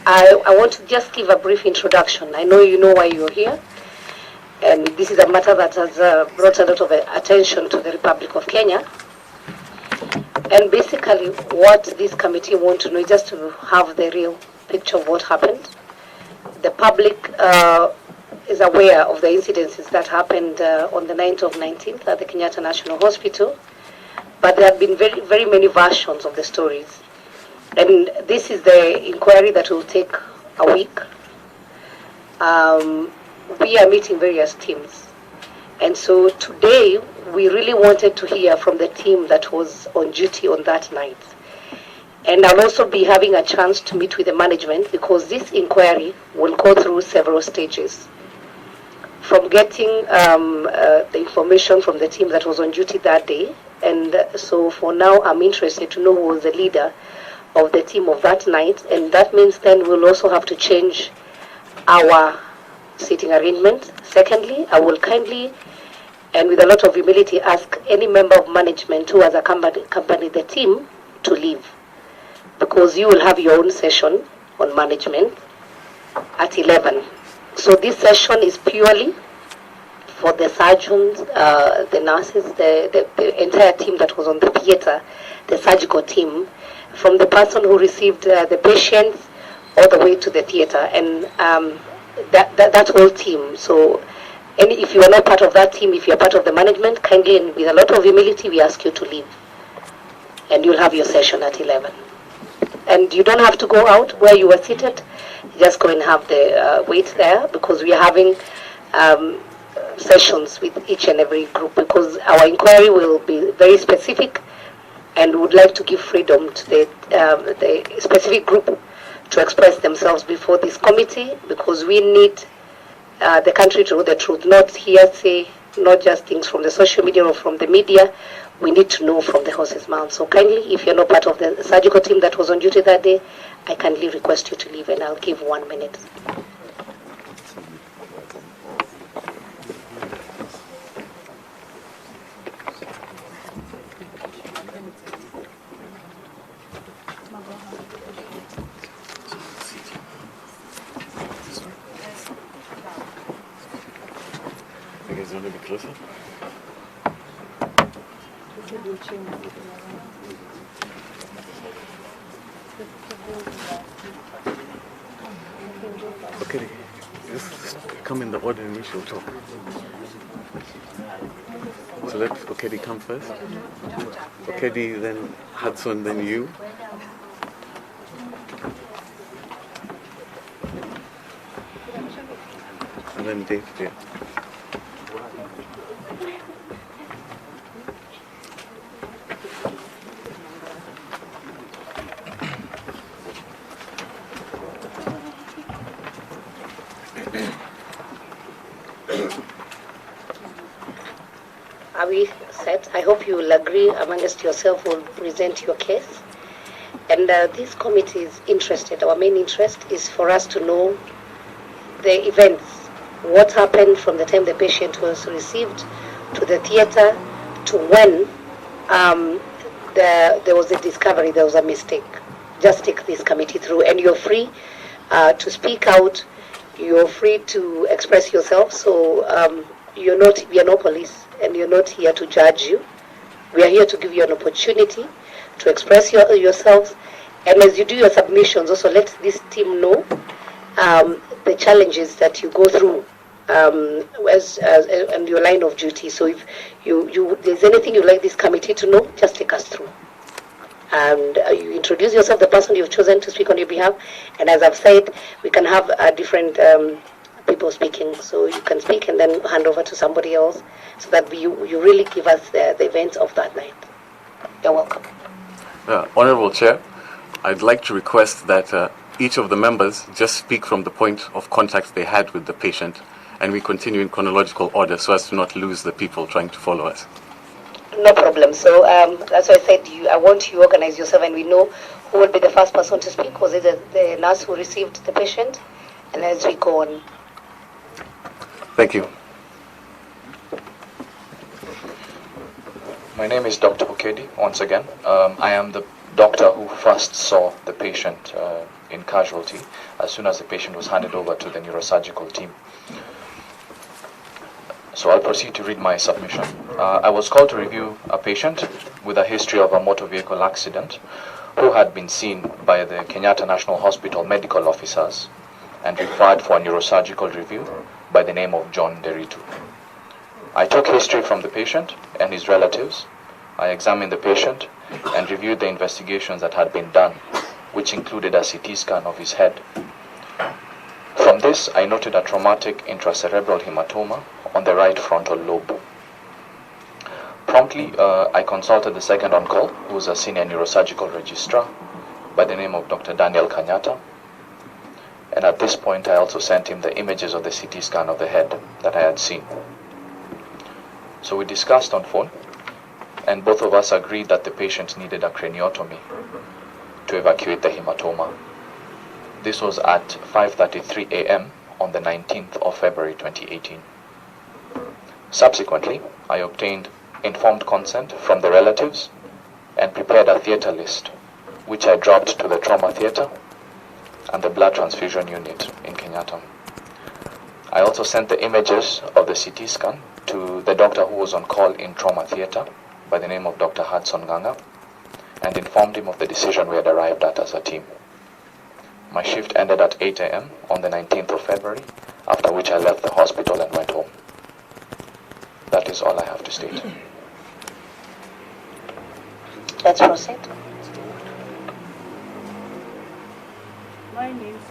I want to just give a brief introduction. I know you know why you're here, and this is a matter that has brought a lot of attention to the Republic of Kenya. And basically, what this committee wants to know is just to have the real picture of what happened. The public is aware of the incidences that happened on the 9th of 19th at the Kenyatta National Hospital, but there have been very many versions of the stories. And this is the inquiry that will take a week. We are meeting various teams. And so today, we really wanted to hear from the team that was on duty on that night. And I'll also be having a chance to meet with the management because this inquiry will go through several stages. From getting the information from the team that was on duty that day. And so for now, I'm interested to know who was the leader of the team of that night, and that means then we'll also have to change our seating arrangement. Secondly, I will kindly and with a lot of humility ask any member of management who has accompanied the team to leave, because you will have your own session on management at 11. So this session is purely for the surgeons, the nurses, the entire team that was on the theater, the surgical team, from the person who received the patients all the way to the theater, and that whole team. So if you are not part of that team, if you are part of the management, kindly and with a lot of humility, we ask you to leave. And you'll have your session at 11. And you don't have to go out where you were seated. Just go and have the wait there, because we are having sessions with each and every group, because our inquiry will be very specific and would like to give freedom to the specific group to express themselves before this committee, because we need the country to know the truth, not hearsay, not just things from the social media or from the media. We need to know from the horse's mouth. So kindly, if you're not part of the surgical team that was on duty that day, I kindly request you to leave, and I'll give 1 minute. You guys want to be closer? Okay, just come in the order in which you'll talk. So let Okedi come first. Okedi, then Hudson, then you. And then Dave, yeah. Are we set? I hope you will agree amongst yourself, will present your case. And this committee is interested, our main interest is for us to know the events, what happened from the time the patient was received to the theater to when there was a discovery, there was a mistake. Just take this committee through, and you're free to speak out, you're free to express yourself. So we are no police, and you're not here to judge you. We are here to give you an opportunity to express yourselves. And as you do your submissions, also let this team know the challenges that you go through and your line of duty. So if there's anything you'd like this committee to know, just take us through. And you introduce yourself, the person you've chosen to speak on your behalf. And as I've said, we can have different people speaking. So you can speak and then hand over to somebody else, so that you really give us the events of that night. You're welcome. Honorable Chair, I'd like to request that each of the members just speak from the point of contact they had with the patient, and we continue in chronological order so as to not lose the people trying to follow us. No problem. So that's why I said I want you to organize yourself, and we know who will be the first person to speak. Was it the nurse who received the patient? And as we go on. Thank you. My name is Dr. Okedi, once again. I am the doctor who first saw the patient in casualty as soon as the patient was handed over to the neurosurgical team. So I'll proceed to read my submission. I was called to review a patient with a history of a motor vehicle accident who had been seen by the Kenyatta National Hospital medical officers and referred for a neurosurgical review by the name of John Deritu. I took history from the patient and his relatives. I examined the patient and reviewed the investigations that had been done, which included a CT scan of his head. From this, I noted a traumatic intracerebral hematoma on the right frontal lobe. Promptly, I consulted the second on call, who was a senior neurosurgical registrar by the name of Dr. Daniel Kanyata. And at this point, I also sent him the images of the CT scan of the head that I had seen. So we discussed on phone, and both of us agreed that the patient needed a craniotomy to evacuate the hematoma. This was at 5:33 a.m. on the 19th of February 2018. Subsequently, I obtained informed consent from the relatives and prepared a theatre list, which I dropped to the trauma theatre and the blood transfusion unit in Kenyatta. I also sent the images of the CT scan to the doctor who was on call in trauma theatre by the name of Dr. Hudson Ganga and informed him of the decision we had arrived at as a team. My shift ended at 8 a.m. on the 19th of February, after which I left the hospital and went home. That is all I have to state. Let's proceed. My name is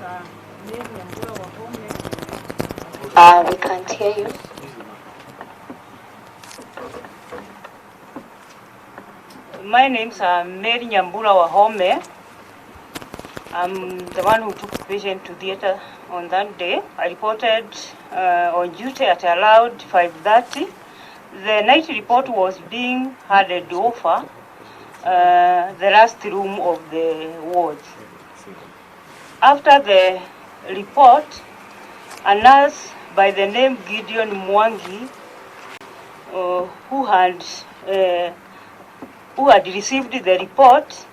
Mary Nyambura Wahome. We can't hear you. My name is Mary Nyambura Wahome. I'm the one who took the patient to theatre on that day. I reported on duty at around 5:30. The night report was being handed over the last room of the ward. After the report, a nurse by the name Gideon Mwangi, who had received the report,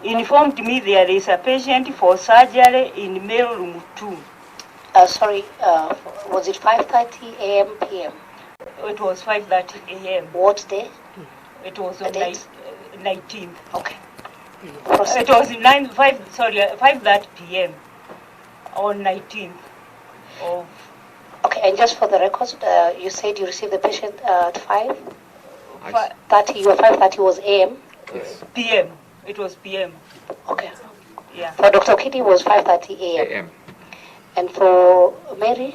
informed me there is a patient for surgery in male room 2. Sorry, was it 5:30 a.m. p.m.? It was 5:30 a.m. What day? It was The on date? 19th. Okay. Proceed. It was 5:30 p.m. on 19th of. Okay, and just for the records, you said you received the patient at 5:30. Your 5:30 was a.m. p.m. It was p.m. Okay. Yeah. For Dr. Kitty was 5:30 a.m. And for Mary,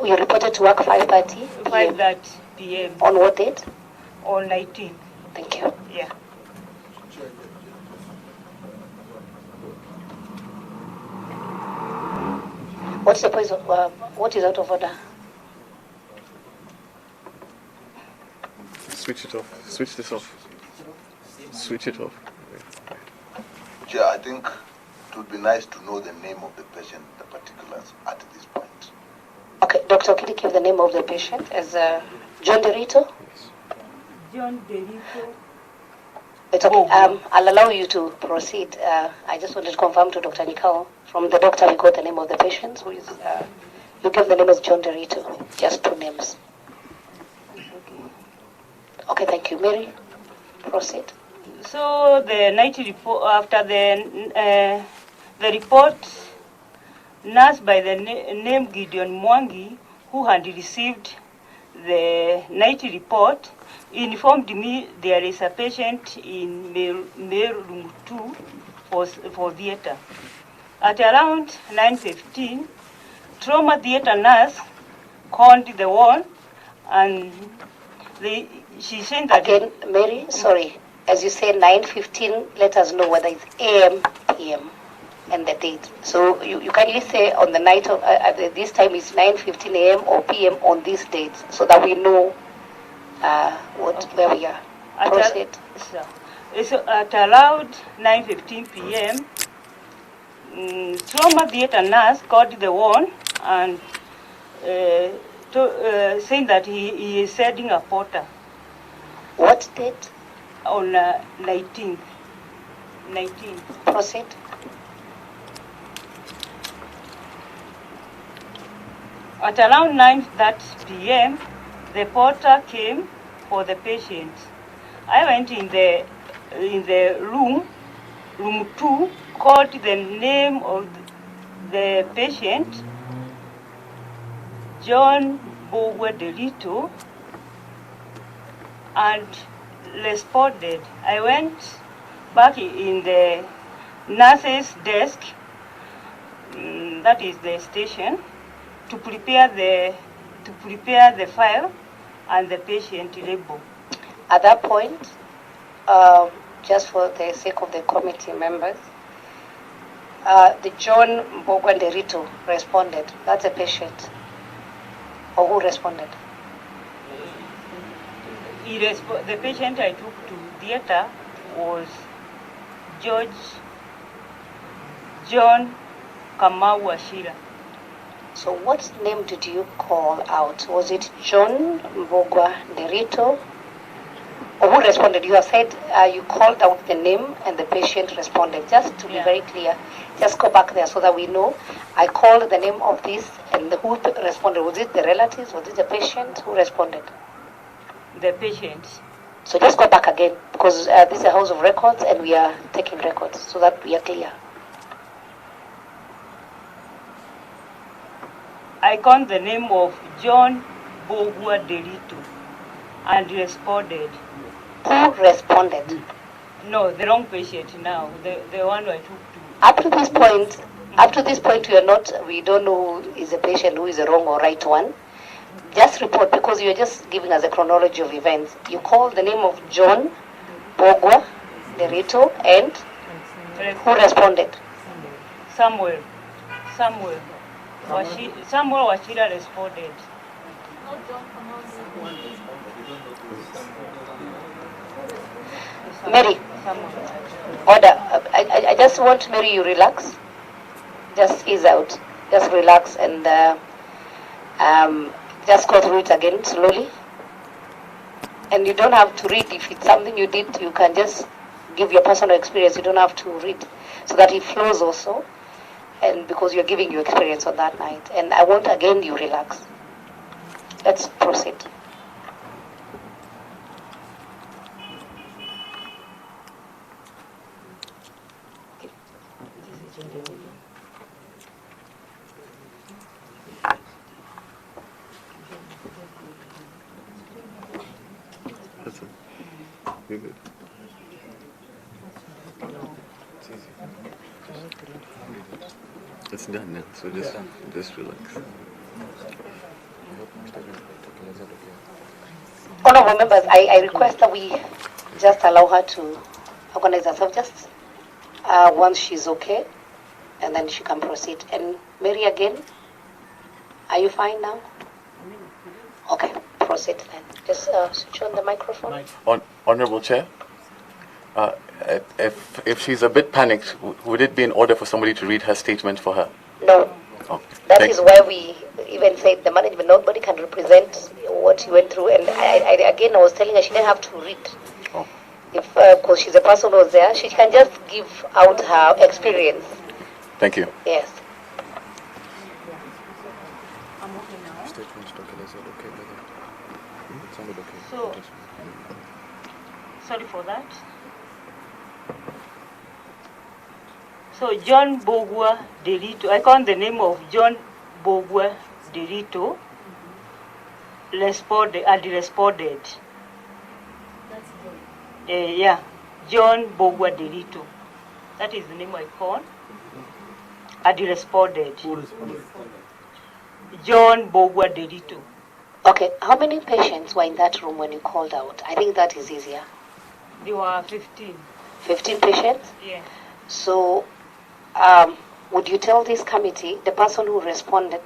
you reported to work 5:30 p.m. 5:30 p.m. On what date? on 19th. Thank you. Yeah. What's the point of, what is out of order? Switch it off. Switch this off. Switch it off. Chair, I think it would be nice to know the name of the patient, the particulars at this point. Okay, Dr. Kitty gave the name of the patient as John Derito. John Derito. It's okay. I'll allow you to proceed. I just wanted to confirm to Dr. Nikao. From the doctor, we got the name of the patient, who is, you gave the name as John Derito. Just 2 names. Okay, thank you. Mary, proceed. So the night report, after the report, nurse by the name Gideon Mwangi, who had received the night report, informed me there is a patient in male room 2 for theatre. At around 9:15, trauma theatre nurse called the ward, and she said that. Again, Mary, sorry. As you say, 9:15, let us know whether it's AM, PM, and the date. So you kindly say on the night of, this time is 9:15 AM or PM on these dates, so that we know where we are. Proceed. So at around 9:15 p.m., trauma theatre nurse called the ward and saying that he is sending a porter. What date? On 19th. Proceed. At around 9:30 p.m., the porter came for the patient. I went in the room 2, called the name of the patient, John Bogwa Delito, and responded. I went back in the nurse's desk, that is the station, to prepare the file and the patient label. At that point, just for the sake of the committee members, the John Bogwanderito responded. That's a patient. Or who responded? The patient I took to theater was John Kamau Ashira. So what name did you call out? Was it John Bogwanderito? Or who responded? You have said you called out the name and the patient responded. Just to be very clear, just go back there so that we know. I called the name of this and who responded. Was it the relatives? Was it the patient? Who responded? The patient. So just go back again because this is a house of records and we are taking records so that we are clear. I called the name of John Bogwa Delito and responded. Who responded? No, the wrong patient now, the one I took to. Up to this point, we don't know who is the patient, who is the wrong or right one. Just report because you're just giving us a chronology of events. You call the name of John Bogwa Delito and who responded? Samuel Wachira responded. Mary, order. I just want Mary, you relax. Just ease out. Just relax and just go through it again slowly. And you don't have to read. If it's something you did, you can just give your personal experience. You don't have to read so that it flows also. And because you're giving your experience on that night. And I want again you relax. Let's proceed. That's it. You're good. It's done now, so just relax. Honorable members, I request that we just allow her to organize herself just once she's okay, and then she can proceed. And Mary, again, are you fine now? Okay, proceed then. Just switch on the microphone. Honorable Chair, if she's a bit panicked, would it be in order for somebody to read her statement for her? No. Oh, That is why we even said the management, nobody can represent what she went through. And I was telling her she didn't have to read. Oh. If, because she's a person who was there, she can just give out her experience. Thank you. Yes. So, sorry for that. So John Bogwa Delito, I called the name of John Bogwa Delito, responded. Yeah, John Bogwa Delito. That is the name I called. And he responded. John Bogwa Delito. Okay, how many patients were in that room when you called out? I think that is easier. There were 15. 15 patients? Yeah. So, would you tell this committee, the person who responded,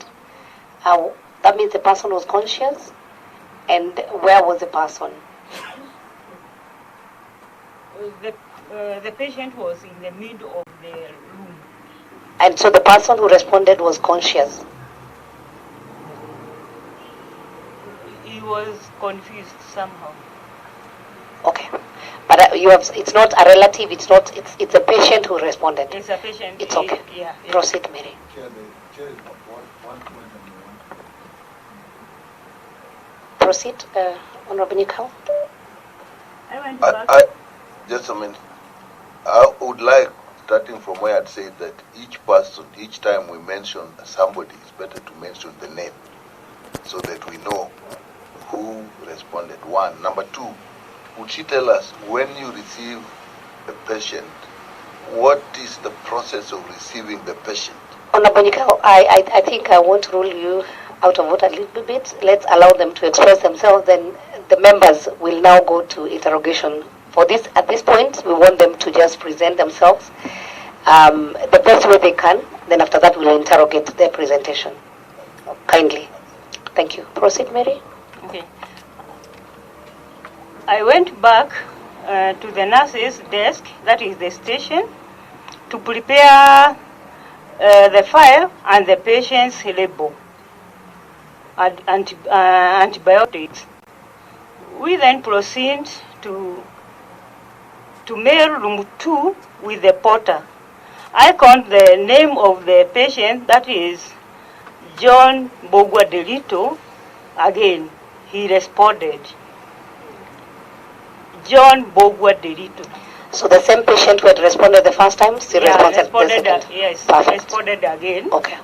that means the person was conscious? And where was the person? The patient was in the middle of the room. And so the person who responded was conscious? He was confused somehow. Okay. But it's not a relative, it's a patient who responded. It's a patient. It's okay. Yeah. Proceed, Mary. Chair, one point on proceed, Honorable Nikau. I went back. Just a minute. I would like, starting from where I'd said that each person, each time we mention somebody, it's better to mention the name so that we know who responded. One. Number two, would she tell us when you receive a patient, what is the process of receiving the patient? Honorable Nikau, I think I want to rule you out of order a little bit. Let's allow them to express themselves, then the members will now go to interrogation. For this, at this point, we want them to just present themselves the best way they can. Then after that, we'll interrogate their presentation. Kindly. Thank you. Proceed, Mary. Okay. I went back to the nurse's desk, that is the station, to prepare the file and the patient's label and antibiotics. We then proceed to mail room 2 with the porter. I called the name of the patient, that is John Bogwa Delito. Again, he responded. John Bogwa Delito. So the same patient who had responded the first time still responded the second? Yes, Perfect. responded again. Okay.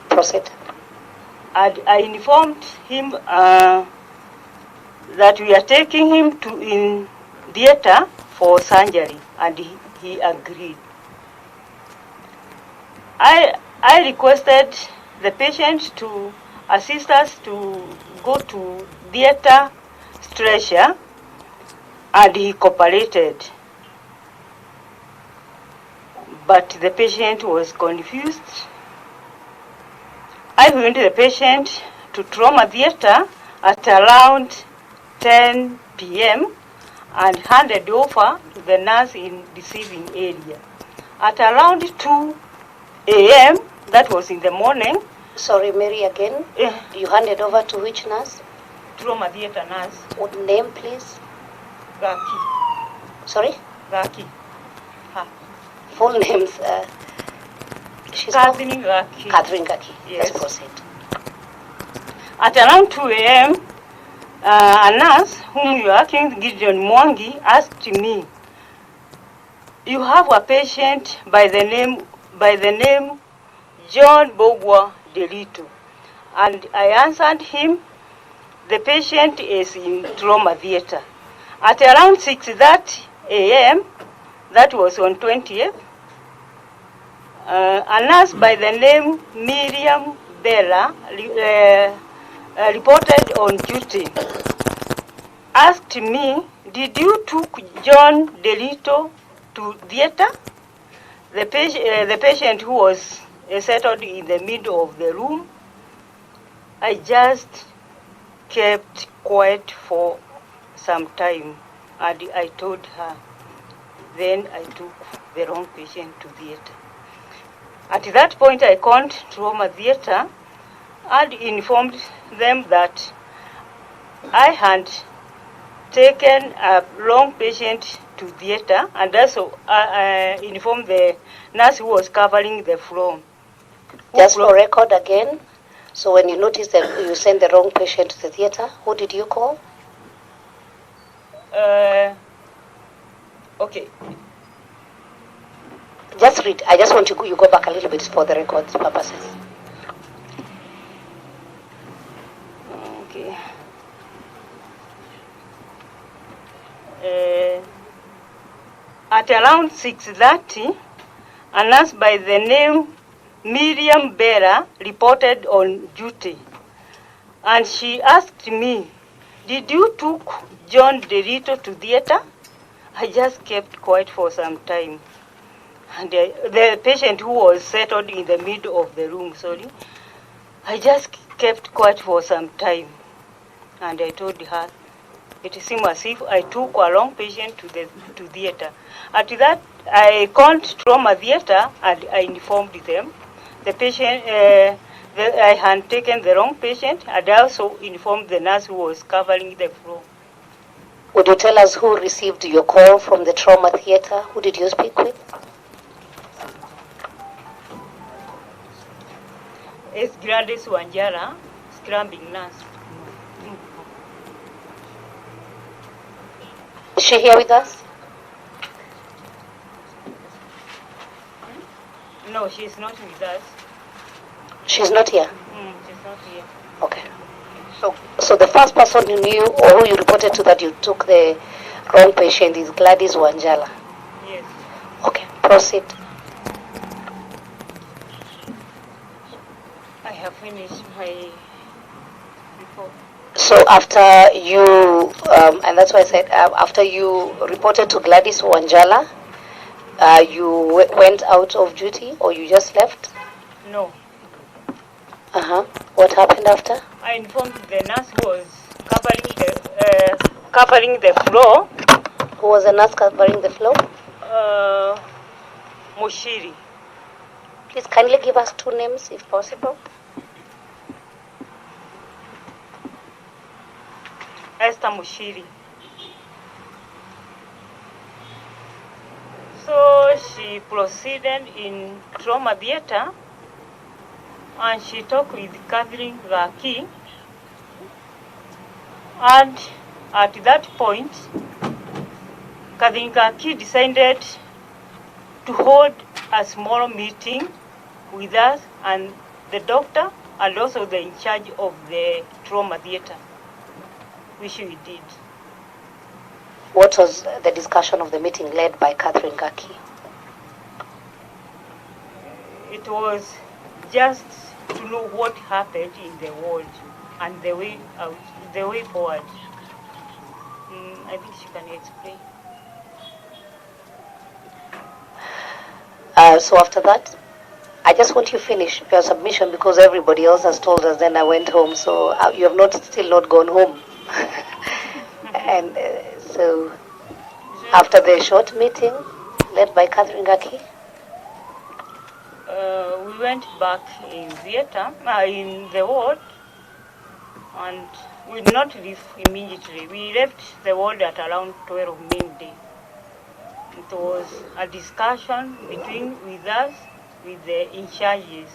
Proceed. And I informed him that we are taking him to in theater for surgery, and he agreed. I requested the patient to assist us to go to theater stretcher, and he cooperated. But the patient was confused. I went the patient to trauma theater at around 10 p.m. and handed over to the nurse in receiving area. At around 2 a.m., that was in the morning. Sorry, Mary, again. You handed over to which nurse? Trauma theater nurse. What name, please? Gaki. Sorry? Gaki. Ha. Full names. She's Catherine Gaki. Catherine Gaki. Yes. Let's proceed. At around 2 a.m., a nurse whom you are working, Gideon Mwangi, asked me, "You have a patient by the name John Bogwa Delito." And I answered him, "The patient is in trauma theater." At around 6:30 a.m., that was on 20th, a nurse by the name Miriam Bella reported on duty, asked me, "Did you took John Delito to theater?" The patient who was settled in the middle of the room. I just kept quiet for some time, and I told her. Then I took the wrong patient to theater. At that point, I called trauma theater and informed them that I had taken a wrong patient to theater, and also informed the nurse who was covering the floor. Just for record again, so when you noticed that you sent the wrong patient to the theater, who did you call? Okay. Just read. I just want you go back a little bit for the record purposes. Okay. At around 6:30, a nurse by the name Miriam Bera reported on duty, and she asked me, "Did you took John Delito to theater?" I just kept quiet for some time. And the patient who was settled in the middle of the room, I just kept quiet for some time. And I told her, it seemed as if I took a wrong patient to theater. At that, I called trauma theater and I informed them. The patient, I had taken the wrong patient, and I also informed the nurse who was covering the floor. Would you tell us who received your call from the trauma theater? Who did you speak with? It's Gladys Wanjara, scrubbing nurse. Is she here with us? No, she's not with us. She's not here. She's not here. Okay. So the first person you knew or who you reported to that you took the wrong patient is Gladys Wanjala. Yes. Okay, proceed. I have finished my report. So after you, and that's why I said, after you reported to Gladys Wanjala, you went out of duty or you just left? No. Uh-huh. What happened after? I informed the nurse who was covering the floor. Who was the nurse covering the floor? Mushiri. Please kindly give us two names if possible. Esther Mushiri. So she proceeded in trauma theater and she talked with Catherine Gaki. And at that point, Catherine Gaki decided to hold a small meeting with us and the doctor and also the in charge of the trauma theater, which we did. What was the discussion of the meeting led by Catherine Gaki? It was just to know what happened in the world and the way out, the way forward. I think she can explain. So after that, I just want you to finish your submission because everybody else has told us. Then I went home, so you have still not gone home. And so after the short meeting led by Catherine Gaki, we went back in theater, in the ward, and we did not leave immediately. We left the ward at around 12 midday. It was a discussion with us, with the in charges,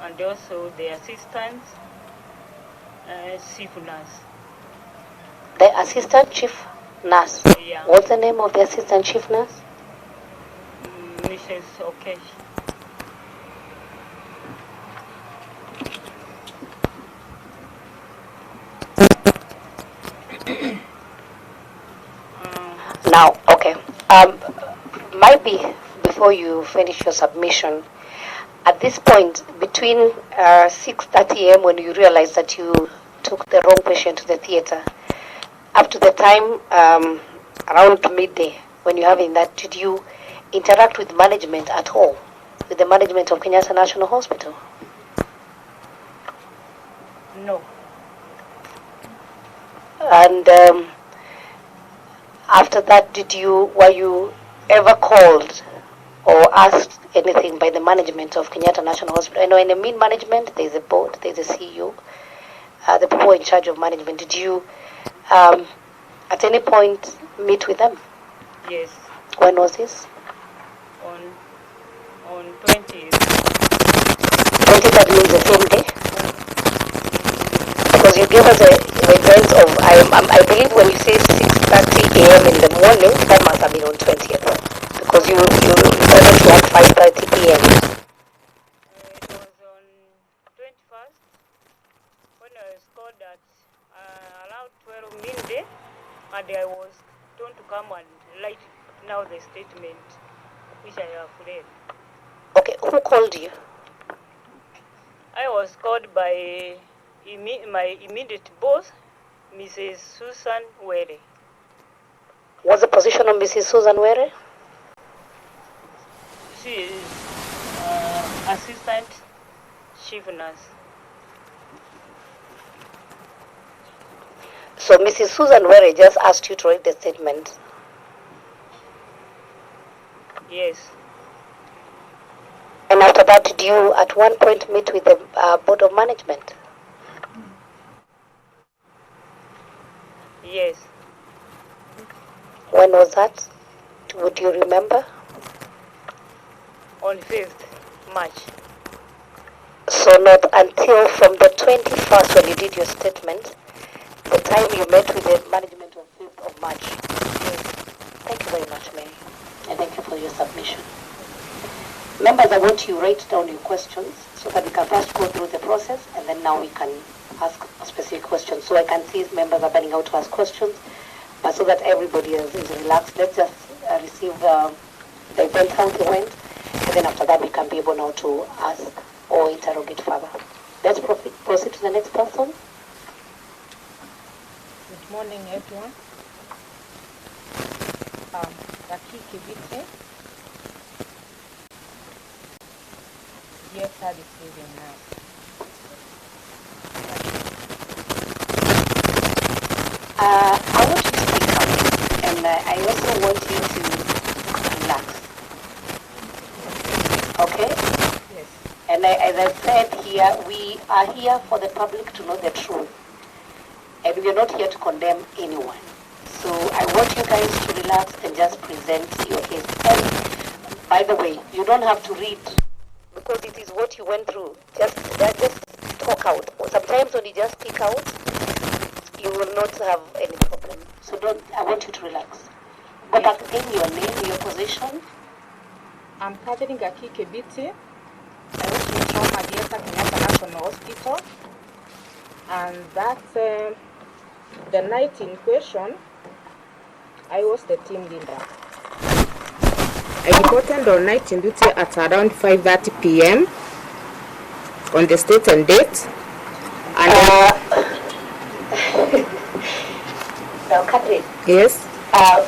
and also the assistants, chief nurse. the assistant chief nurse. Yeah. What's the name of the assistant chief nurse? Mrs. Okesh. Now, okay. Might be before you finish your submission. At this point, between 6:30 a.m. when you realized that you took the wrong patient to the theater, up to the time around midday when you're having that, did you interact with management at all, with the management of Kenyatta National Hospital? No. And after that, were you ever called or asked anything by the management of Kenyatta National Hospital? I know in the main management, there's a board, there's a CEO, the people in charge of management. Did you at any point meet with them? Yes. When was this? On 20th. 20th means the same day? Because you gave us a reference of, I believe when you say 6:30 a.m. in the morning, that must have been on 20th. Because you reported to at 5:30 p.m. It was on 21st when I was called at around 12 midday, and I was told to come and write now the statement which I have read. Okay, who called you? I was called by my immediate boss, Mrs. Susan Were. What's the position of Mrs. Susan Were? She is assistant chief nurse. So Mrs. Susan Were just asked you to write the statement. Yes. And after that, did you at one point meet with the board of management? Yes. When was that? Would you remember? On 5th March. So not until from the 21st when you did your statement, the time you met with the management on 5th of March. Thank you very much, Mary, and thank you for your submission. Members, I want you to write down your questions so that we can first go through the process, and then now we can ask specific questions. So I can see members are burning out to ask questions, but so that everybody is relaxed, let's just receive the event, how it went, and then after that we can be able now to ask or interrogate further. Let's proceed to the next person. Good morning, everyone. Raki Kibite. Yes, I receiving now. I want you to speak up, and I also want you to relax. Okay? Yes. And as I said here, we are here for the public to know the truth. And we are not here to condemn anyone. So I want you guys to relax and just present your case. And by the way, you don't have to read because it is what you went through. Just talk out. Or sometimes when you just speak out, you will not have any problem. So I want you to relax. Go back again, your name, your position. I'm Catherine Gaki Kibite. I was in trauma theater Kenyatta National Hospital. And that's the night in question, I was the team leader. I reported on night in duty at around 5:30 p.m. on the state and date. And Now, Catherine. yes.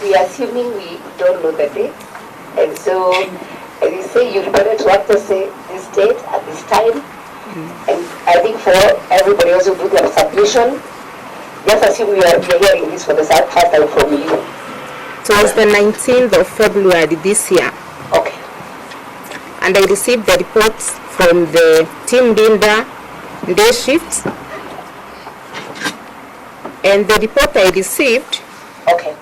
We are assuming we don't know the date, and so as you say, you reported to us to say this date at this time, and I think for everybody else who do their submission, just assume we are hearing this for the first time from you. It was the 19th of February this year. Okay. And I received the reports from the team leader day shift. And the report I received. Okay.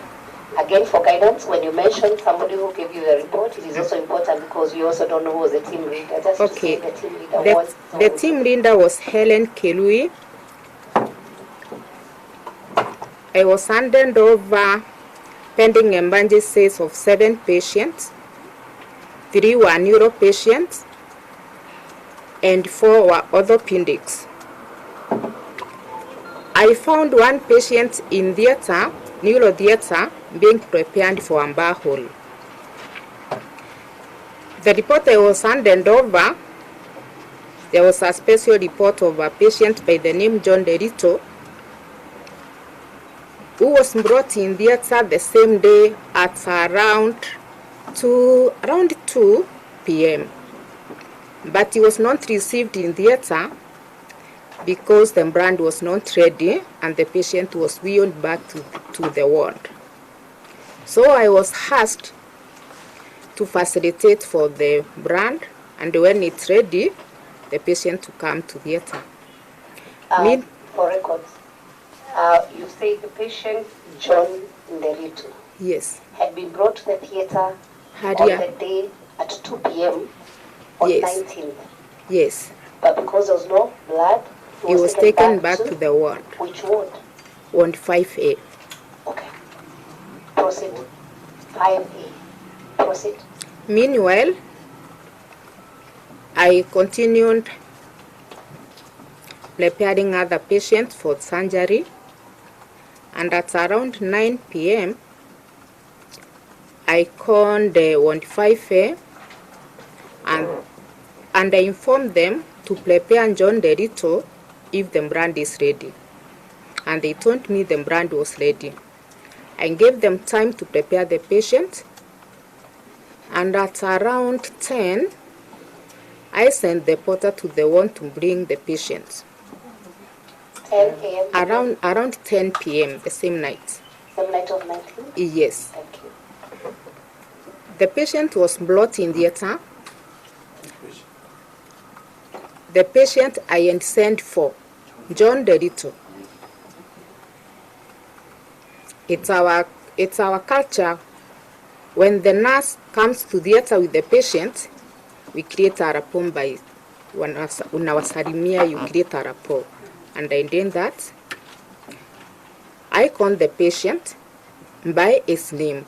Again, for guidance, when you mention somebody who gave you the report, it is also important because we also don't know who was the team leader. Just okay. To say the team leader was. The team leader was Helen Kelui. I was handed over pending emergencies of 7 patients. 3 were neuro patients and 4 were orthopedics. I found 1 patient in theater, neuro theater, being prepared for a borehole. The report I was handed over, there was a special report of a patient by the name John Derito, who was brought in theater the same day at around 2 p.m. But he was not received in theater because the brand was not ready and the patient was wheeled back to the ward. So I was asked to facilitate for the brand, and when it's ready, the patient to come to theater. For records, you say the patient, John Nderito, Yes. had been brought to the theater on the day at 2 p.m. on Yes. 19th. Yes. But because there was no blood, He was taken back to the ward. Which ward? Ward 5A. Okay. Proceed. 5A. Proceed. Meanwhile, I continued preparing other patients for surgery, and at around 9 p.m., I called the Ward 5A and I informed them to prepare John Derito if the brand is ready. And they told me the brand was ready. I gave them time to prepare the patient, and at around 10, I sent the porter to the ward to bring the patient. 10 a.m.? Around 10 p.m. the same night. Same night of 19th? Yes. Thank you. The patient was brought in theater. The patient I had sent for, John Derito. It's our culture. When the nurse comes to theater with the patient, we create a rapport by unawasalimia, you create a rapport. And I did that. I called the patient by his name.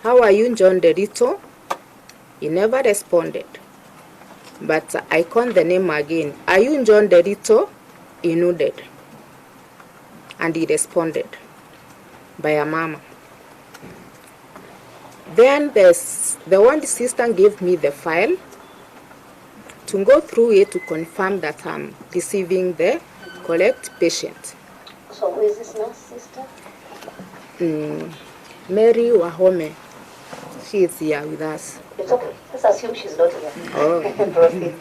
How are you, John Derito? He never responded. But I called the name again. Are you John Derito? He nodded. And he responded by a mama. Then the one assistant gave me the file to go through it to confirm that I'm receiving the correct patient. So who is this nurse, sister? Mary Wahome. She is here with us. It's okay. Let's assume she's not here. Oh. Proceed.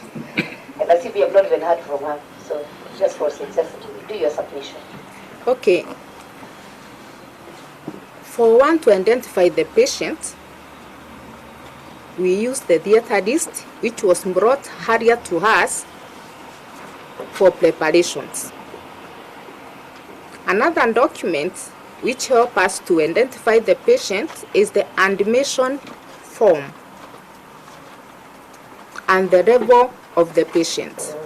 And as if we have not even heard from her. So just proceed. Just do your submission. Okay. For one to identify the patient, we use the theater list, which was brought earlier to us for preparations. Another document which helps us to identify the patient is the admission form and the level of the patient.